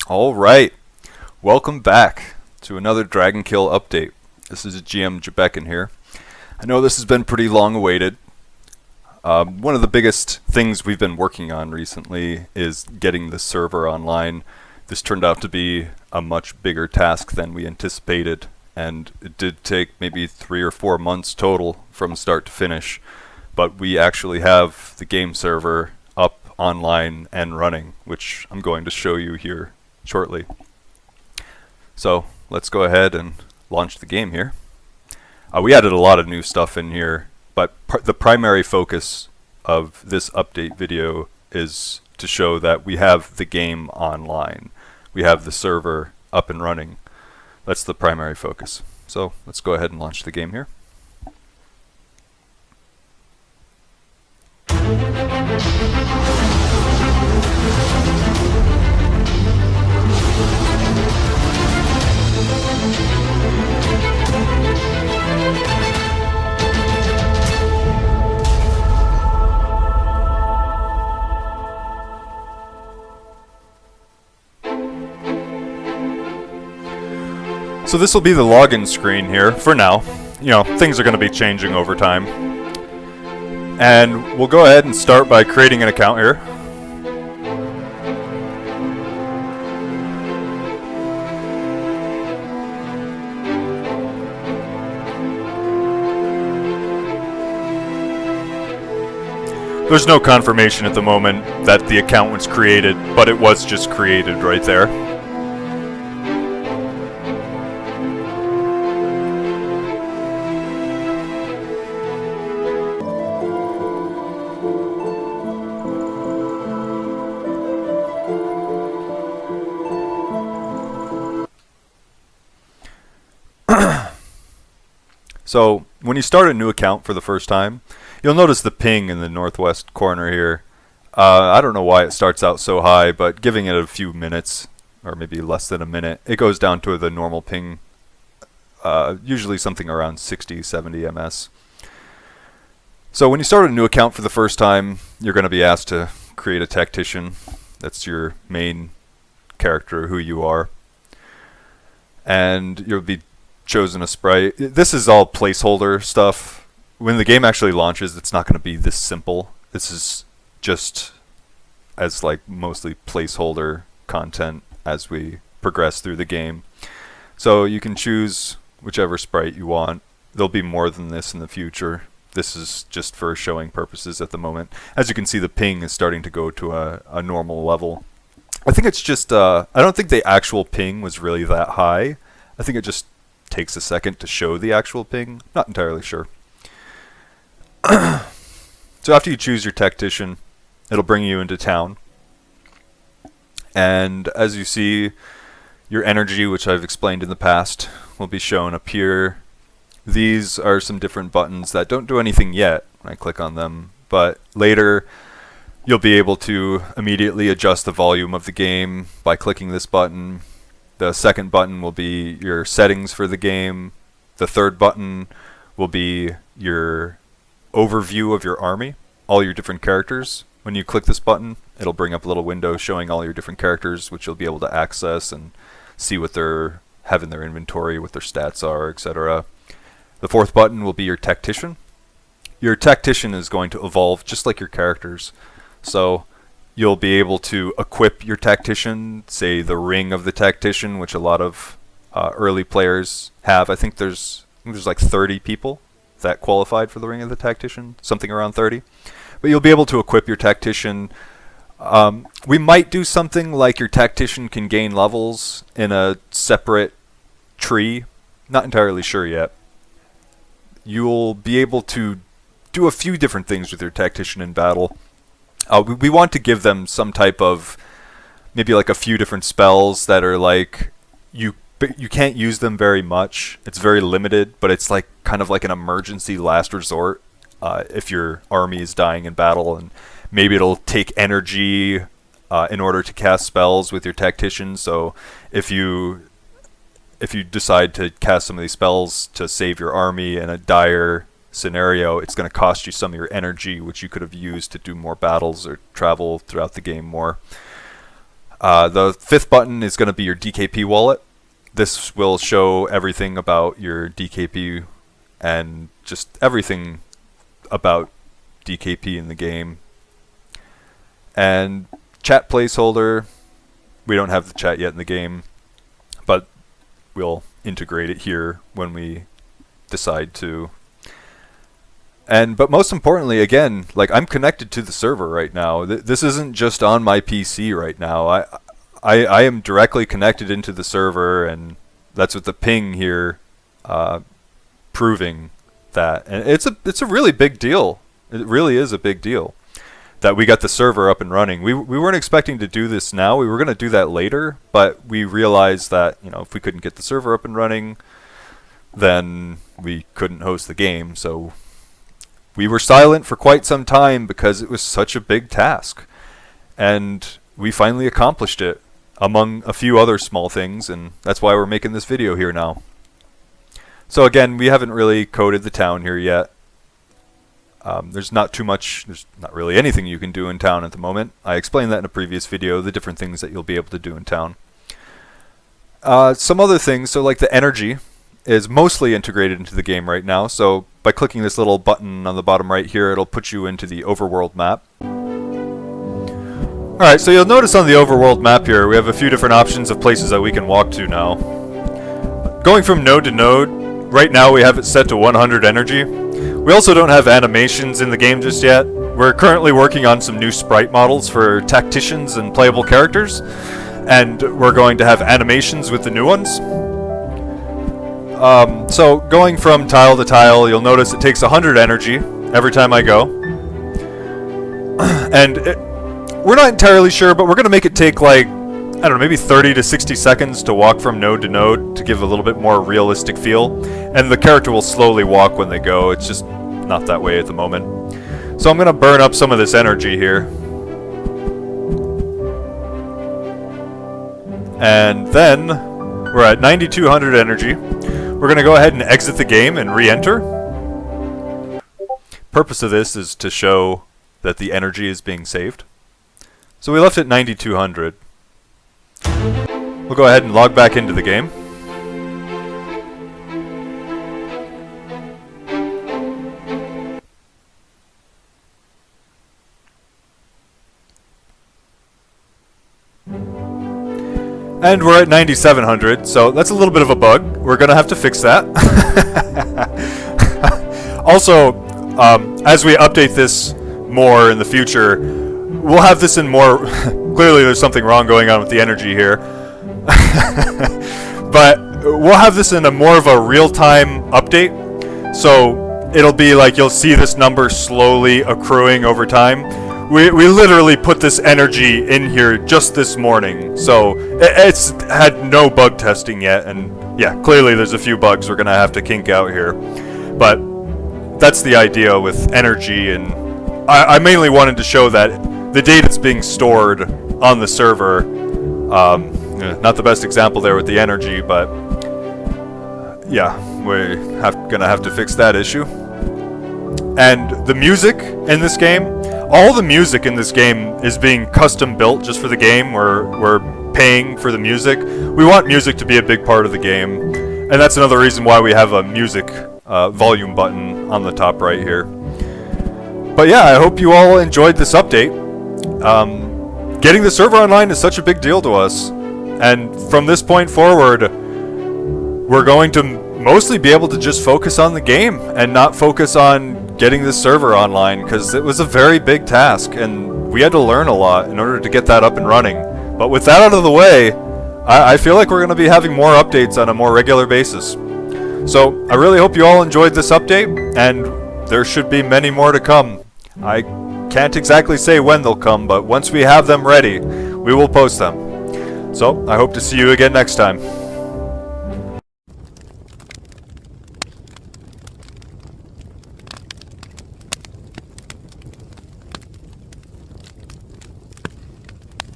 All right, welcome back to another Dragonkill update. This is GM Jebekin here. I know this has been pretty long awaited. One of the biggest things we've been working on recently is getting the server online. This turned out to be a much bigger task than we anticipated, and it did take maybe 3 or 4 months total from start to finish. But we actually have the game server up online and running, which I'm going to show you here shortly. So let's go ahead and launch the game here. We added a lot of new stuff in here, but the primary focus of this update video is to show that we have the game online. We have the server up and running. That's the primary focus. So let's go ahead and launch the game here. So this will be the login screen here for now. You know, things are going to be changing over time. And we'll go ahead and start by creating an account here. There's no confirmation at the moment that the account was created, but it was just created right there. So when you start a new account for the first time, you'll notice the ping in the northwest corner here. I don't know why it starts out so high, but giving it a few minutes, or maybe less than a minute, it goes down to the normal ping, usually something around 60, 70 ms. So when you start a new account for the first time, you're going to be asked to create a tactician. That's your main character, who you are. And you'll be chosen a sprite. This is all placeholder stuff. When the game actually launches, it's not going to be this simple. This is just as like mostly placeholder content as we progress through the game. So you can choose whichever sprite you want. There'll be more than this in the future. This is just for showing purposes at the moment. As you can see, the ping is starting to go to a normal level. I think it's just, I don't think the actual ping was really that high. I think it just takes a second to show the actual ping. Not entirely sure. So after you choose your tactician, it'll bring you into town. And as you see, your energy, which I've explained in the past, will be shown up here. These are some different buttons that don't do anything yet when I click on them, but later you'll be able to immediately adjust the volume of the game by clicking this button. The second button will be your settings for the game. The third button will be your overview of your army, all your different characters. When you click this button, it'll bring up a little window showing all your different characters, which you'll be able to access and see what they have in their inventory, what their stats are, etc. The fourth button will be your tactician. Your tactician is going to evolve just like your characters. So you'll be able to equip your tactician, say the ring of the tactician, which a lot of early players have. I think there's like 30 people that qualified for the ring of the tactician, something around 30. But you'll be able to equip your tactician. We might do something like your tactician can gain levels in a separate tree. Not entirely sure yet. You'll be able to do a few different things with your tactician in battle. We want to give them some type of, maybe like a few different spells that are like, you can't use them very much. It's very limited, but it's like kind of like an emergency last resort if your army is dying in battle, and maybe it'll take energy in order to cast spells with your tactician. So if you decide to cast some of these spells to save your army in a dire scenario, it's going to cost you some of your energy, which you could have used to do more battles or travel throughout the game more. The fifth button is going to be your DKP wallet. This will show everything about your DKP and just everything about DKP in the game. And chat placeholder, we don't have the chat yet in the game, but we'll integrate it here when we decide to. But most importantly, again, like, I'm connected to the server right now. This isn't just on my PC right now. I am directly connected into the server, and that's what the ping here proving that. And it's a really big deal. It really is a big deal that we got the server up and running. We weren't expecting to do this now. We were going to do that later, but we realized that, you know, if we couldn't get the server up and running, then we couldn't host the game. So we were silent for quite some time because it was such a big task. And we finally accomplished it, among a few other small things, and that's why we're making this video here now. So again, we haven't really coded the town here yet. There's not really anything you can do in town at the moment. I explained that in a previous video, the different things that you'll be able to do in town. Some other things, so like the energy is mostly integrated into the game right now. So by clicking this little button on the bottom right here, it'll put you into the overworld map. Alright, so you'll notice on the overworld map here, we have a few different options of places that we can walk to now. Going from node to node, right now we have it set to 100 energy. We also don't have animations in the game just yet. We're currently working on some new sprite models for tacticians and playable characters, and we're going to have animations with the new ones. So going from tile to tile, you'll notice it takes 100 energy every time I go. And we're not entirely sure, but we're going to make it take, like, I don't know, maybe 30 to 60 seconds to walk from node to node to give a little bit more realistic feel. And the character will slowly walk when they go. It's just not that way at the moment. So I'm going to burn up some of this energy here. And then we're at 9200 energy. We're going to go ahead and exit the game and re-enter. Purpose of this is to show that the energy is being saved. So we left it 9200. We'll go ahead and log back into the game. And we're at 9700, so that's a little bit of a bug. We're going to have to fix that. Also, as we update this more in the future, we'll have this in more... Clearly there's something wrong going on with the energy here. But we'll have this in a more of a real-time update. So it'll be like you'll see this number slowly accruing over time. We literally put this energy in here just this morning. So it's had no bug testing yet. And yeah, clearly there's a few bugs we're going to have to kink out here. But that's the idea with energy. And I mainly wanted to show that the data's being stored on the server. Not the best example there with the energy, but yeah, we're gonna have to fix that issue. And the music in this game, all the music in this game is being custom built just for the game. We're paying for the music. We want music to be a big part of the game, and that's another reason why we have a music volume button on the top right here. But yeah, I hope you all enjoyed this update. Getting the server online is such a big deal to us, and from this point forward, we're going to mostly be able to just focus on the game and not focus on getting this server online, because it was a very big task and we had to learn a lot in order to get that up and running. But with that out of the way, I feel like we're going to be having more updates on a more regular basis. So I really hope you all enjoyed this update, and there should be many more to come. I can't exactly say when they'll come, but once we have them ready, we will post them. So I hope to see you again next time.